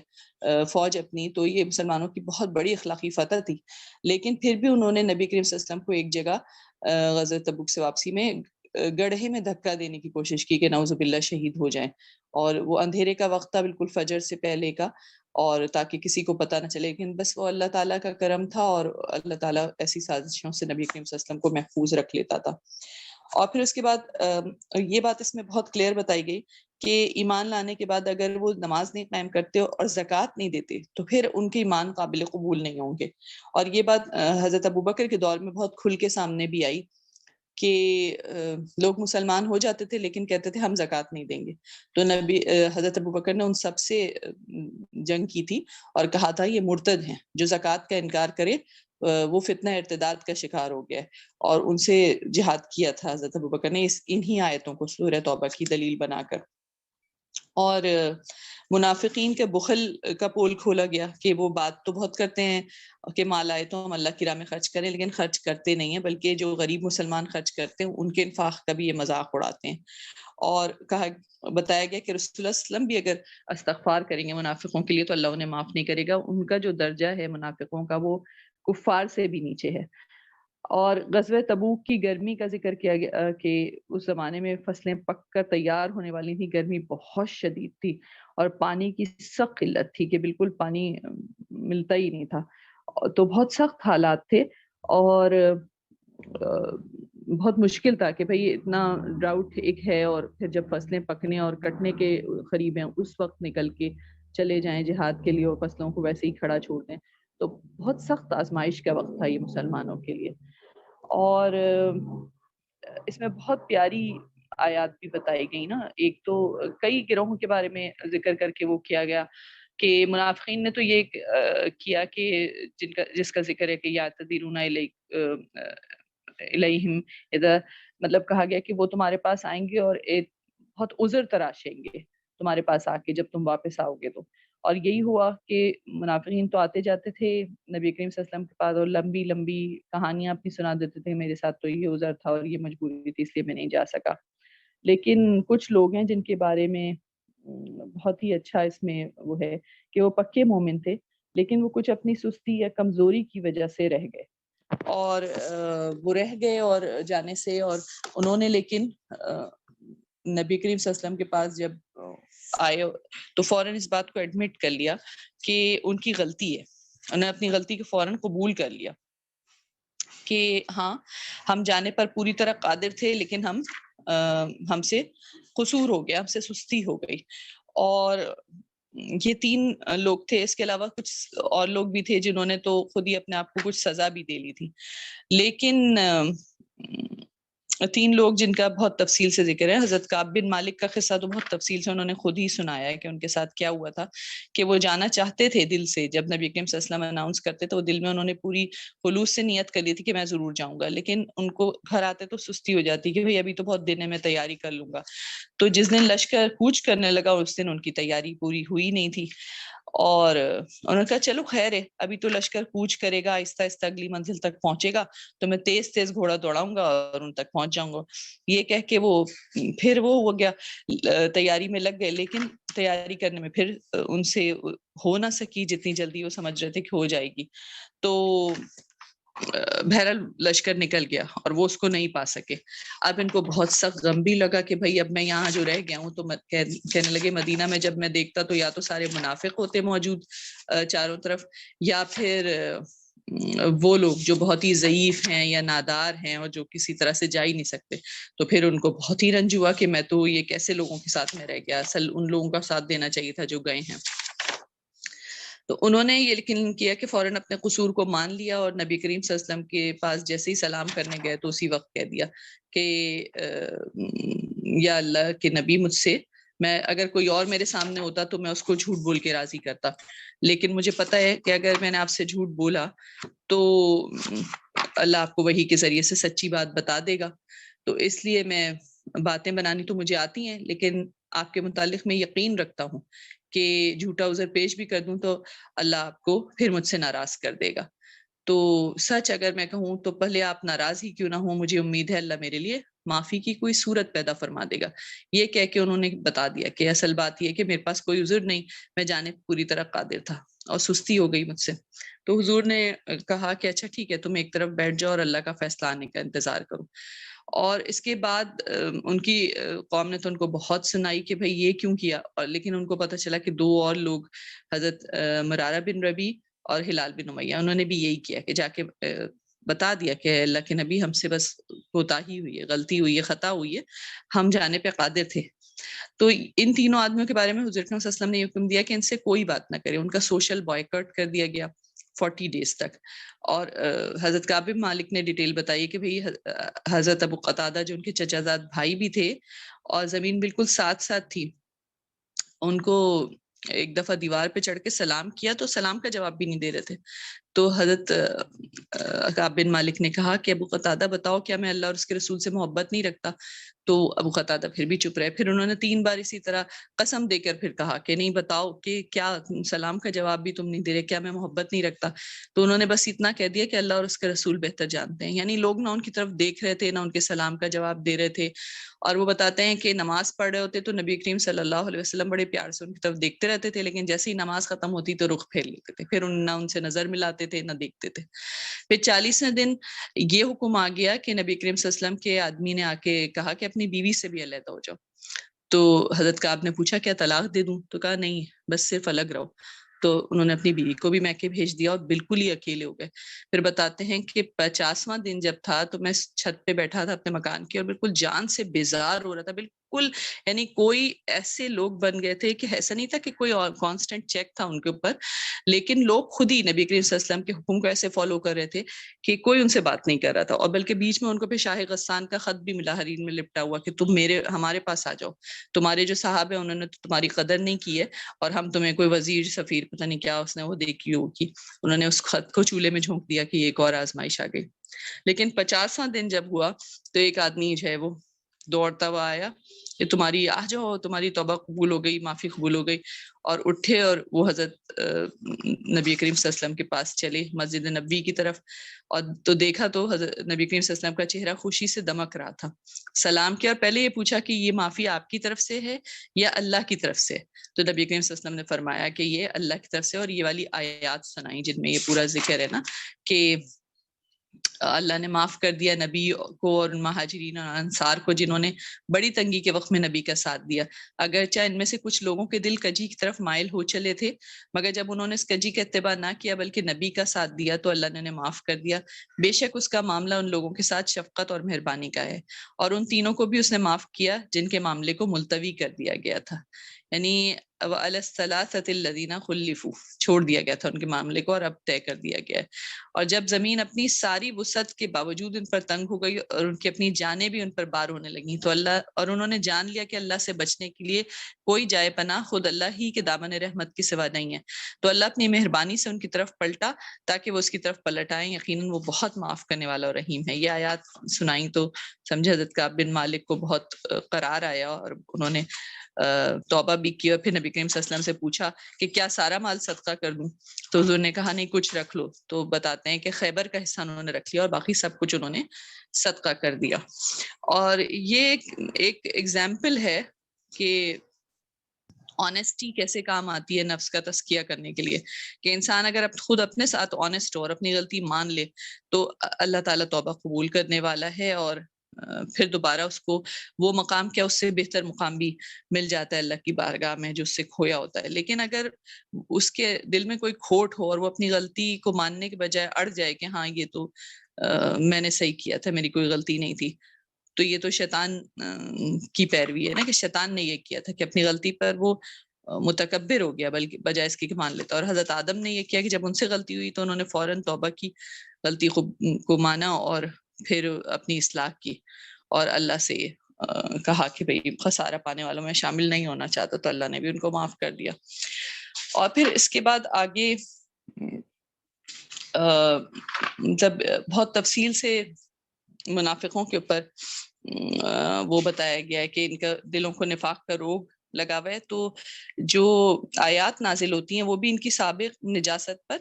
[SPEAKER 1] فوج اپنی, تو یہ مسلمانوں کی بہت بڑی اخلاقی فتح تھی. لیکن پھر بھی انہوں نے نبی کریم صلی اللہ علیہ وسلم کو ایک جگہ غزوہ تبوک سے واپسی میں گڑھے میں دھکا دینے کی کوشش کی کہ نعوذ باللہ شہید ہو جائیں. اور وہ اندھیرے کا وقت تھا, بالکل فجر سے پہلے کا, اور تاکہ کسی کو پتہ نہ چلے. لیکن بس وہ اللہ تعالیٰ کا کرم تھا, اور اللہ تعالیٰ ایسی سازشوں سے نبی کریم صلی اللہ علیہ وسلم کو محفوظ رکھ لیتا تھا. اور پھر اس کے بعد یہ بات اس میں بہت کلیئر بتائی گئی کہ ایمان لانے کے بعد اگر وہ نماز نہیں قائم کرتے اور زکوٰۃ نہیں دیتے تو پھر ان کے ایمان قابل قبول نہیں ہوں گے. اور یہ بات حضرت ابوبکر کے دور میں بہت کھل کے سامنے بھی آئی کہ لوگ مسلمان ہو جاتے تھے لیکن کہتے تھے ہم زکوٰۃ نہیں دیں گے. تو نبی حضرت ابوبکر نے ان سب سے جنگ کی تھی اور کہا تھا یہ مرتد ہیں, جو زکوٰۃ کا انکار کرے وہ فتنہ ارتداد کا شکار ہو گیا ہے. اور ان سے جہاد کیا تھا حضرت ابوبکر نے انہی آیتوں کو سورہ توبہ کی دلیل بنا کر. اور منافقین کے بخل کا پول کھولا گیا کہ وہ بات تو بہت کرتے ہیں کہ مال آئے تو ہم اللہ کی راہ میں خرچ کریں، لیکن خرچ کرتے نہیں ہیں، بلکہ جو غریب مسلمان خرچ کرتے ہیں ان کے انفاق کا بھی یہ مذاق اڑاتے ہیں۔ اور بتایا گیا کہ رسول اللہ صلی اللہ علیہ وسلم بھی اگر استغفار کریں گے منافقوں کے لیے تو اللہ انہیں معاف نہیں کرے گا، ان کا جو درجہ ہے منافقوں کا وہ کفار سے بھی نیچے ہے۔ اور غزوہ تبوک کی گرمی کا ذکر کیا گیا کہ اس زمانے میں فصلیں پک کر تیار ہونے والی تھی، گرمی بہت شدید تھی اور پانی کی سخت قلت تھی کہ بالکل پانی ملتا ہی نہیں تھا، تو بہت سخت حالات تھے اور بہت مشکل تھا کہ بھئی اتنا ڈراؤٹ ایک ہے اور پھر جب فصلیں پکنے اور کٹنے کے قریب ہیں اس وقت نکل کے چلے جائیں جہاد کے لیے اور فصلوں کو ویسے ہی کھڑا چھوڑ دیں، تو بہت سخت آزمائش کا وقت تھا یہ مسلمانوں کے لیے۔ اور اس میں بہت پیاری آیات بھی بتائی گئی نا، ایک تو کئی گروہوں کے بارے میں ذکر کر کے وہ کیا گیا کہ منافقین نے تو یہ کیا کہ جس کا ذکر ہے کہ یعتذرون الیہم، ادھر مطلب کہا گیا کہ وہ تمہارے پاس آئیں گے اور ایک بہت عذر تراشیں گے تمہارے پاس آ کے جب تم واپس آؤ گے تو، اور یہی ہوا کہ منافقین تو آتے جاتے تھے نبی کریم صلی اللہ علیہ وسلم کے پاس اور لمبی لمبی کہانیاں اپنی سنا دیتے تھے، میرے ساتھ تو یہ عذر تھا اور یہ مجبوری تھی اس لیے میں نہیں جا سکا۔ لیکن کچھ لوگ ہیں جن کے بارے میں بہت ہی اچھا اس میں وہ ہے کہ وہ پکے مومن تھے لیکن وہ کچھ اپنی سستی یا کمزوری کی وجہ سے رہ گئے، اور وہ رہ گئے اور جانے سے، اور انہوں نے لیکن نبی کریم صلی اللہ علیہ وسلم کے پاس جب آئے تو فوراً اس بات کو ایڈمٹ کر لیا کہ ان کی غلطی ہے، انہوں نے اپنی غلطی کو فوراً قبول کر لیا کہ ہاں ہم جانے پر پوری طرح قادر تھے لیکن ہم سے قصور ہو گیا، ہم سے سستی ہو گئی۔ اور یہ 3 لوگ تھے، اس کے علاوہ کچھ اور لوگ بھی تھے جنہوں نے تو خود ہی اپنے آپ کو کچھ سزا بھی دے لی تھی، لیکن 3 لوگ جن کا بہت تفصیل سے ذکر ہے۔ حضرت کعب بن مالک کا قصہ تو بہت تفصیل سے انہوں نے خود ہی سنایا ہے کہ ان کے ساتھ کیا ہوا تھا، کہ وہ جانا چاہتے تھے دل سے، جب نبی کریم صلی اللہ علیہ وسلم اناؤنس کرتے تو دل میں انہوں نے پوری خلوص سے نیت کر لی تھی کہ میں ضرور جاؤں گا، لیکن ان کو گھر آتے تو سستی ہو جاتی کہ بھئی ابھی تو بہت دن ہے میں تیاری کر لوں گا، تو جس دن لشکر کوچ کرنے لگا اس دن ان کی تیاری پوری ہوئی نہیں تھی، اور انہوں نے کہا چلو خیر ہے ابھی تو لشکر کوچ کرے گا، آہستہ آہستہ اگلی منزل تک پہنچے گا تو میں تیز تیز گھوڑا دوڑاؤں گا اور ان تک پہنچ جاؤں گا، یہ کہہ کے وہ پھر وہ ہو گیا تیاری میں لگ گئے، لیکن تیاری کرنے میں پھر ان سے ہو نہ سکی جتنی جلدی وہ سمجھ رہے تھے کہ ہو جائے گی، تو بہرحال لشکر نکل گیا اور وہ اس کو نہیں پا سکے۔ اب ان کو بہت سخت غم بھی لگا کہ بھائی اب میں یہاں جو رہ گیا ہوں، تو کہنے لگے مدینہ میں جب میں دیکھتا تو یا تو سارے منافق ہوتے موجود چاروں طرف، یا پھر وہ لوگ جو بہت ہی ضعیف ہیں یا نادار ہیں اور جو کسی طرح سے جا ہی نہیں سکتے، تو پھر ان کو بہت ہی رنج ہوا کہ میں تو یہ کیسے لوگوں کے ساتھ میں رہ گیا، اصل ان لوگوں کا ساتھ دینا چاہیے تھا جو گئے ہیں۔ تو انہوں نے یہ لیکن کیا کہ فوراً اپنے قصور کو مان لیا اور نبی کریم صلی اللہ علیہ وسلم کے پاس جیسے ہی سلام کرنے گئے تو اسی وقت کہہ دیا کہ یا اللہ کے نبی، مجھ سے میں اگر کوئی اور میرے سامنے ہوتا تو میں اس کو جھوٹ بول کے راضی کرتا، لیکن مجھے پتا ہے کہ اگر میں نے آپ سے جھوٹ بولا تو اللہ آپ کو وحی کے ذریعے سے سچی بات بتا دے گا، تو اس لیے میں باتیں بنانی تو مجھے آتی ہیں لیکن آپ کے متعلق میں یقین رکھتا ہوں کہ جھوٹا عذر پیش بھی کر دوں تو اللہ آپ کو پھر مجھ سے ناراض کر دے گا، تو سچ اگر میں کہوں تو پہلے آپ ناراض ہی کیوں نہ ہوں، مجھے امید ہے اللہ میرے لیے معافی کی کوئی صورت پیدا فرما دے گا۔ یہ کہہ کے انہوں نے بتا دیا کہ اصل بات یہ کہ میرے پاس کوئی عذر نہیں، میں جانے پوری طرح قادر تھا اور سستی ہو گئی مجھ سے، تو حضور نے کہا کہ اچھا ٹھیک ہے تم ایک طرف بیٹھ جاؤ اور اللہ کا فیصلہ آنے کا انتظار کرو۔ اور اس کے بعد ان کی قوم نے تو ان کو بہت سنائی کہ بھئی یہ کیوں کیا، لیکن ان کو پتہ چلا کہ 2 اور لوگ حضرت مرارہ بن ربی اور ہلال بن امیہ، انہوں نے بھی یہی کیا کہ جا کے بتا دیا کہ اللہ کے نبی ہم سے بس کوتاہی ہوئی ہے، غلطی ہوئی ہے، خطا ہوئی ہے، ہم جانے پہ قادر تھے۔ تو ان تینوں آدمیوں کے بارے میں حضرت صلی اللہ علیہ وسلم نے حکم دیا کہ ان سے کوئی بات نہ کرے، ان کا سوشل بائیکاٹ کر دیا گیا 40 ڈیز تک۔ اور حضرت کعب بن مالک نے ڈیٹیل بتائی کہ بھئی حضرت ابو قتادہ جو ان کے چچا زاد بھائی بھی تھے اور زمین بالکل ساتھ ساتھ تھی، ان کو ایک دفعہ دیوار پہ چڑھ کے سلام کیا تو سلام کا جواب بھی نہیں دے رہے تھے، تو حضرت کعب بن مالک نے کہا کہ ابو قتادہ بتاؤ کیا میں اللہ اور اس کے رسول سے محبت نہیں رکھتا؟ تو ابو قتادہ پھر بھی چپ رہے. پھر انہوں نے 3 بار اسی طرح قسم دے کر پھر کہا کہ نہیں بتاؤ کہ کیا سلام کا جواب بھی تم نہیں دے رہے, کیا میں محبت نہیں رکھتا؟ تو انہوں نے بس اتنا کہہ دیا کہ اللہ اور اس کے رسول بہتر جانتے ہیں. یعنی لوگ نہ ان کی طرف دیکھ رہے تھے نہ ان کے سلام کا جواب دے رہے تھے. اور وہ بتاتے ہیں کہ نماز پڑھ رہے ہوتے تو نبی کریم صلی اللہ علیہ وسلم بڑے پیار سے ان کی طرف دیکھتے رہتے تھے, لیکن جیسے ہی نماز ختم ہوتی تو رخ پھیر لیتے تھے, پھر نہ ان سے نظر ملاتے تھے نہ دیکھتے تھے. پھر 40ویں دن یہ حکم آ گیا کہ نبی کریم صلی اللہ علیہ وسلم کے آدمی نے آ کے کہا کہ اپنی بیوی سے بھی علیحدہ ہو جاؤ. تو حضرت کعب نے پوچھا کیا طلاق دے دوں؟ تو کہا نہیں, بس صرف الگ رہو. تو انہوں نے اپنی بیوی کو بھی میکے بھیج دیا اور بالکل ہی اکیلے ہو گئے. پھر بتاتے ہیں کہ 50واں دن جب تھا تو میں چھت پہ بیٹھا تھا اپنے مکان کے, اور بالکل جان سے بیزار ہو رہا تھا بالکل. یعنی کوئی ایسے لوگ بن گئے تھے کہ ایسا نہیں تھا کہ کوئی اور کانسٹنٹ چیک تھا ان کے اوپر, لیکن لوگ خود ہی نبی کریم صلی اللہ علیہ وسلم کے حکم کو ایسے فالو کر رہے تھے کہ کوئی ان سے بات نہیں کر رہا تھا. اور بلکہ بیچ میں ان کو پھر شاہ غسان کا خط بھی ملا حریر میں لپٹا ہوا کہ تم ہمارے پاس آ جاؤ, تمہارے جو صاحب ہیں انہوں نے تمہاری قدر نہیں کی ہے, اور ہم تمہیں کوئی وزیر سفیر پتہ نہیں کیا اس نے وہ دیکھی ہوگی, انہوں نے اس خط کو چولہے میں جھونک دیا کہ یہ ایک اور آزمائش آ گئی. لیکن 50واں دن جب ہوا تو ایک آدمی جو ہے وہ دوڑتا ہوا آیا کہ تمہاری آ جاؤ, تمہاری توبہ قبول ہو گئی, معافی قبول ہو گئی. اور اٹھے اور وہ حضرت نبی کریم صلی اللہ علیہ وسلم کے پاس چلے مسجد نبوی کی طرف, اور تو دیکھا تو حضرت نبی کریم صلی اللہ علیہ وسلم کا چہرہ خوشی سے دمک رہا تھا. سلام کیا اور پہلے یہ پوچھا کہ یہ معافی آپ کی طرف سے ہے یا اللہ کی طرف سے؟ تو نبی کریم صلی اللہ علیہ وسلم نے فرمایا کہ یہ اللہ کی طرف سے, اور یہ والی آیات سنائی جن میں یہ پورا ذکر ہے نا کہ اللہ نے معاف کر دیا نبی کو اور مہاجرین اور انصار کو جنہوں نے بڑی تنگی کے وقت میں نبی کا ساتھ دیا. اگرچہ ان میں سے کچھ لوگوں کے دل کجی کی طرف مائل ہو چلے تھے, مگر جب انہوں نے اس کجی کا اتباع نہ کیا بلکہ نبی کا ساتھ دیا تو اللہ نے انہیں معاف کر دیا. بے شک اس کا معاملہ ان لوگوں کے ساتھ شفقت اور مہربانی کا ہے, اور ان تینوں کو بھی اس نے معاف کیا جن کے معاملے کو ملتوی کر دیا گیا تھا. یعنی وعلی الثلاثۃ الذین خلفوا, چھوڑ دیا گیا تھا ان کے معاملے کو اور اب طے کر دیا گیا ہے. اور جب زمین اپنی ساری وسعت کے باوجود ان پر تنگ ہو گئی اور ان کی اپنی جانیں بھی ان پر بار ہونے لگیں تو انہوں نے جان لیا کہ اللہ سے بچنے کے لیے کوئی جائے پناہ خود اللہ ہی کے دامن رحمت کے سوا نہیں ہے, تو اللہ اپنی مہربانی سے ان کی طرف پلٹا تاکہ وہ اس کی طرف پلٹ آئیں. یقیناً وہ بہت معاف کرنے والا اور رحیم ہے. یہ آیات سنائی تو سمجھے حضرت کعب بن مالک کو بہت قرار آیا, اور انہوں نے توبہ بھی کی. اور پھر نبی کریم صلی اللہ علیہ وسلم سے پوچھا کہ کیا سارا مال صدقہ کر دوں؟ تو حضور نے کہا نہیں, کچھ رکھ لو. تو بتاتے ہیں کہ خیبر کا حصہ انہوں نے رکھ لیا اور باقی سب کچھ انہوں نے صدقہ کر دیا. اور یہ ایک ایگزامپل ہے کہ آنےسٹی کیسے کام آتی ہے نفس کا تزکیہ کرنے کے لیے, کہ انسان اگر خود اپنے ساتھ آنےسٹ ہو اور اپنی غلطی مان لے تو اللہ تعالیٰ توبہ قبول کرنے والا ہے, اور پھر دوبارہ اس کو وہ مقام کیا اس سے بہتر مقام بھی مل جاتا ہے اللہ کی بارگاہ میں جو اس سے کھویا ہوتا ہے. لیکن اگر اس کے دل میں کوئی کھوٹ ہو اور وہ اپنی غلطی کو ماننے کے بجائے اڑ جائے کہ ہاں یہ تو میں نے صحیح کیا تھا, میری کوئی غلطی نہیں تھی, تو یہ تو شیطان کی پیروی ہے نا, کہ شیطان نے یہ کیا تھا کہ اپنی غلطی پر وہ متکبر ہو گیا بلکہ بجائے اس کی کہ مان لیتا. اور حضرت آدم نے یہ کیا کہ جب ان سے غلطی ہوئی تو انہوں نے فوراً توبہ کی, غلطی کو مانا اور پھر اپنی اصلاح کی, اور اللہ سے کہا کہ بھئی خسارہ پانے والوں میں شامل نہیں ہونا چاہتا, تو اللہ نے بھی ان کو معاف کر دیا. اور پھر اس کے بعد آگے جب بہت تفصیل سے منافقوں کے اوپر وہ بتایا گیا ہے کہ ان کا دلوں کو نفاق کا روگ لگا ہوا ہے, تو جو آیات نازل ہوتی ہیں وہ بھی ان کی سابق نجاست پر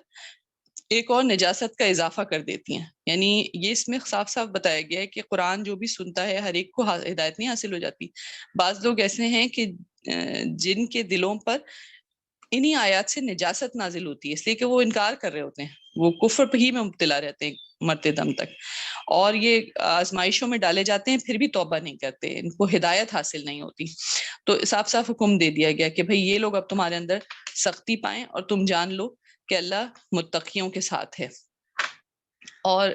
[SPEAKER 1] ایک اور نجاست کا اضافہ کر دیتی ہیں. یعنی یہ اس میں صاف صاف بتایا گیا ہے کہ قرآن جو بھی سنتا ہے ہر ایک کو ہدایت نہیں حاصل ہو جاتی. بعض لوگ ایسے ہیں کہ جن کے دلوں پر انہی آیات سے نجاست نازل ہوتی ہے اس لیے کہ وہ انکار کر رہے ہوتے ہیں, وہ کفر ہی میں مبتلا رہتے ہیں مرتے دم تک, اور یہ آزمائشوں میں ڈالے جاتے ہیں پھر بھی توبہ نہیں کرتے, ان کو ہدایت حاصل نہیں ہوتی. تو صاف صاف حکم دے دیا گیا کہ بھئی یہ لوگ اب تمہارے اندر سختی پائیں اور تم جان لو کہ اللہ متقیوں کے ساتھ ہے. اور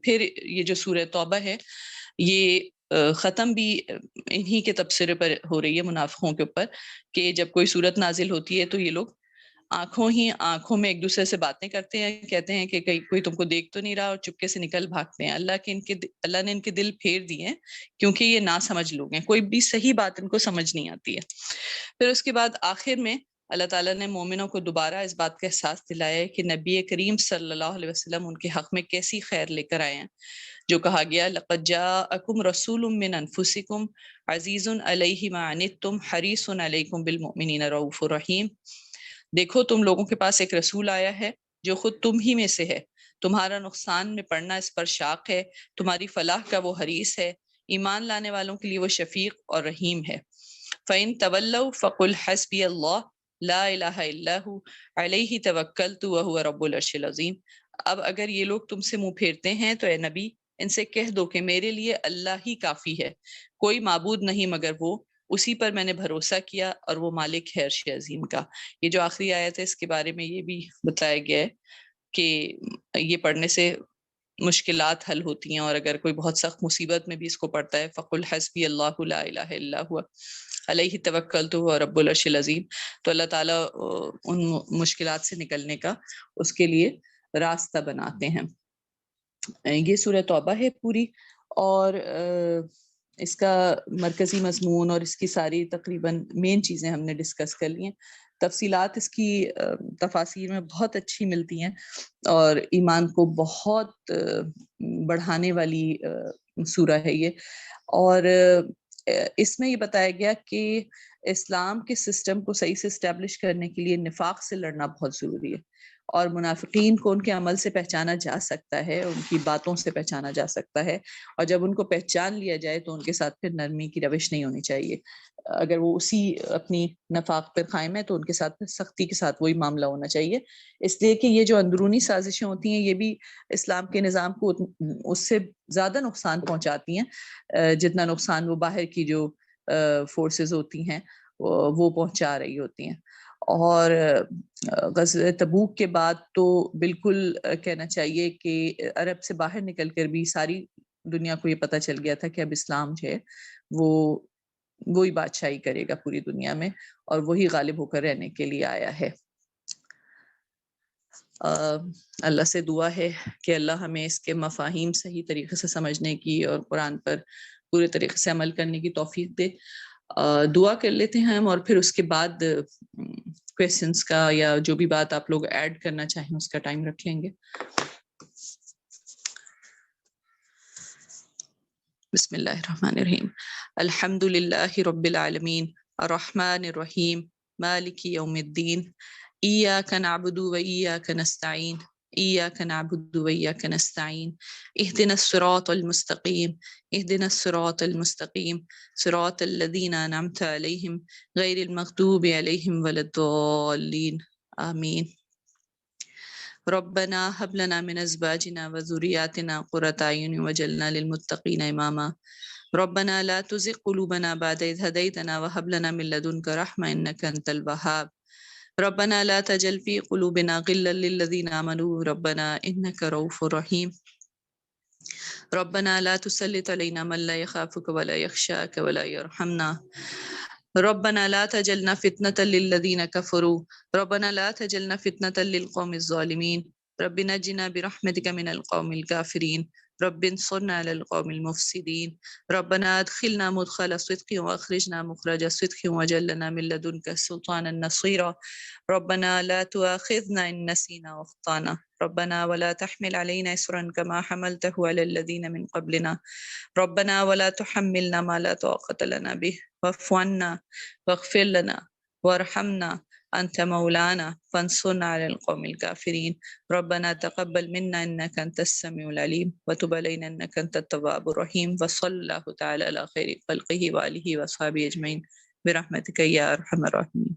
[SPEAKER 1] پھر یہ جو سورہ توبہ ہے یہ ختم بھی انہی کے تبصرے پر ہو رہی ہے منافقوں کے اوپر, کہ جب کوئی صورت نازل ہوتی ہے تو یہ لوگ آنکھوں میں ایک دوسرے سے باتیں کرتے ہیں, کہتے ہیں کہ کوئی تم کو دیکھ تو نہیں رہا, اور چپکے سے نکل بھاگتے ہیں. اللہ نے ان کے دل پھیر دیے ہیں کیونکہ یہ ناسمجھ لوگ ہیں, کوئی بھی صحیح بات ان کو سمجھ نہیں آتی ہے. پھر اس کے بعد آخر میں اللہ تعالیٰ نے مومنوں کو دوبارہ اس بات کا احساس دلایا ہے کہ نبی کریم صلی اللہ علیہ وسلم ان کے حق میں کیسی خیر لے کر آئے ہیں، جو کہا گیا لقد جاءکم رسول من انفسکم عزیز علیہ ما عنتم حریص علیکم بالمؤمنین رؤوف رحیم۔ دیکھو تم لوگوں کے پاس ایک رسول آیا ہے جو خود تم ہی میں سے ہے، تمہارا نقصان میں پڑنا اس پر شاق ہے، تمہاری فلاح کا وہ حریص ہے، ایمان لانے والوں کے لیے وہ شفیق اور رحیم ہے۔ فَإِن تَوَلَّوْا فَقُلْ حَسْبِيَ اللَّهُ لَا إِلَٰهَ إِلَّا هُوَ عَلَيْهِ تَوَكَّلْتُ وَهُوَ رَبُّ الْعَرْشِ الْعَظِيمِ۔ اب اگر یہ لوگ تم سے منہ پھیرتے ہیں تو اے نبی ان سے کہہ دو کہ میرے لیے اللہ ہی کافی ہے، کوئی معبود نہیں مگر وہ، اسی پر میں نے بھروسہ کیا اور وہ مالک ہے عرش عظیم کا۔ یہ جو آخری آیت ہے اس کے بارے میں یہ بھی بتایا گیا ہے کہ یہ پڑھنے سے مشکلات حل ہوتی ہیں، اور اگر کوئی بہت سخت مصیبت میں بھی اس کو پڑھتا ہے فَقُلْ حَسْبِيَ اللَّهُ لَا إِلَٰهَ إِلَّا هُوَ عَلَيْهِ تَوَكَّلْتُ وَهُوَ رَبُّ الْعَرْشِ الْعَظِيمِ۔ تو اللہ تعالیٰ ان مشکلات سے نکلنے کا اس کے لیے راستہ بناتے ہیں۔ یہ سورہ توبہ ہے پوری، اور اس کا مرکزی مضمون اور اس کی ساری تقریباً مین چیزیں ہم نے ڈسکس کر لی ہیں۔ تفصیلات اس کی تفاسیر میں بہت اچھی ملتی ہیں، اور ایمان کو بہت بڑھانے والی سورہ ہے یہ۔ اور اس میں یہ بتایا گیا کہ اسلام کے سسٹم کو صحیح سے اسٹیبلش کرنے کے لیے نفاق سے لڑنا بہت ضروری ہے، اور منافقین کو ان کے عمل سے پہچانا جا سکتا ہے، ان کی باتوں سے پہچانا جا سکتا ہے، اور جب ان کو پہچان لیا جائے تو ان کے ساتھ پھر نرمی کی روش نہیں ہونی چاہیے۔ اگر وہ اسی اپنی نفاق پر قائم ہے تو ان کے ساتھ سختی کے ساتھ وہی معاملہ ہونا چاہیے، اس لیے کہ یہ جو اندرونی سازشیں ہوتی ہیں یہ بھی اسلام کے نظام کو اس سے زیادہ نقصان پہنچاتی ہیں جتنا نقصان وہ باہر کی جو فورسز ہوتی ہیں وہ پہنچا رہی ہوتی ہیں۔ اور غزوہ تبوک کے بعد تو بالکل کہنا چاہیے کہ عرب سے باہر نکل کر بھی ساری دنیا کو یہ پتہ چل گیا تھا کہ اب اسلام جو ہے وہ وہی بادشاہی کرے گا پوری دنیا میں، اور وہی غالب ہو کر رہنے کے لیے آیا ہے۔ اللہ سے دعا ہے کہ اللہ ہمیں اس کے مفاہیم صحیح طریقے سے سمجھنے کی اور قرآن پر پورے طریقے سے عمل کرنے کی توفیق دے۔ دعا کر لیتے ہیں ہم، اور پھر اس کے بعد کویسچنس کا یا جو بھی بات آپ لوگ ایڈ کرنا چاہیں اس کا ٹائم رکھ لیں گے۔ بسم اللہ الرحمن الرحیم۔ الحمد للہ رب العالمین الرحمن الرحیم مالک یوم الدین ایاک نعبد و ایاک نستعین ایاک نعبد و ایاک نستعین اہدنا الصراط المستقیم اہدنا الصراط المستقیم صراط الذین انعمت علیہم غیر المغضوب علیہم ولا الضالین آمین۔ ربنا هب لنا من ازواجنا وذرياتنا قرة اعين واجعلنا للمتقين اماما ربنا لا تزغ قلوبنا بعد إذ هديتنا وهب لنا من لدنك رحمة انك انت الوهاب ربنا لا تجعل في قلوبنا غلا للذين آمنوا ربنا انك رؤوف رحيم ربنا لا تسلط علينا من لا يخافك ولا يخشاك ولا يرحمنا ربنا لا تجعلنا فتنة للذين كفروا ربنا لا تجعلنا فتنة للقوم الظالمين رب نجنا برحمتك من القوم الكافرين رب انصرنا على القوم المفسدين ربنا ادخلنا مدخل صدق واخرجنا مخرج صدق واجعل لنا من لدنك سلطانا نصيرا ربنا لا تؤاخذنا إن نسينا واخطأنا ربنا ولا تحمل علينا إصرا كما حملته على الذين من قبلنا ربنا ولا تحملنا ما لا طاقة لنا به واعف عنا واغفر لنا وارحمنا أنت مولانا فانصرنا على القوم الكافرين ربنا تقبل منا إنك أنت السميع العليم وتب علينا إنك أنت التواب الرحيم وصلى الله تعالى على خير خلقه وآله وأصحابه أجمعين برحمتك يا أرحم الراحمين۔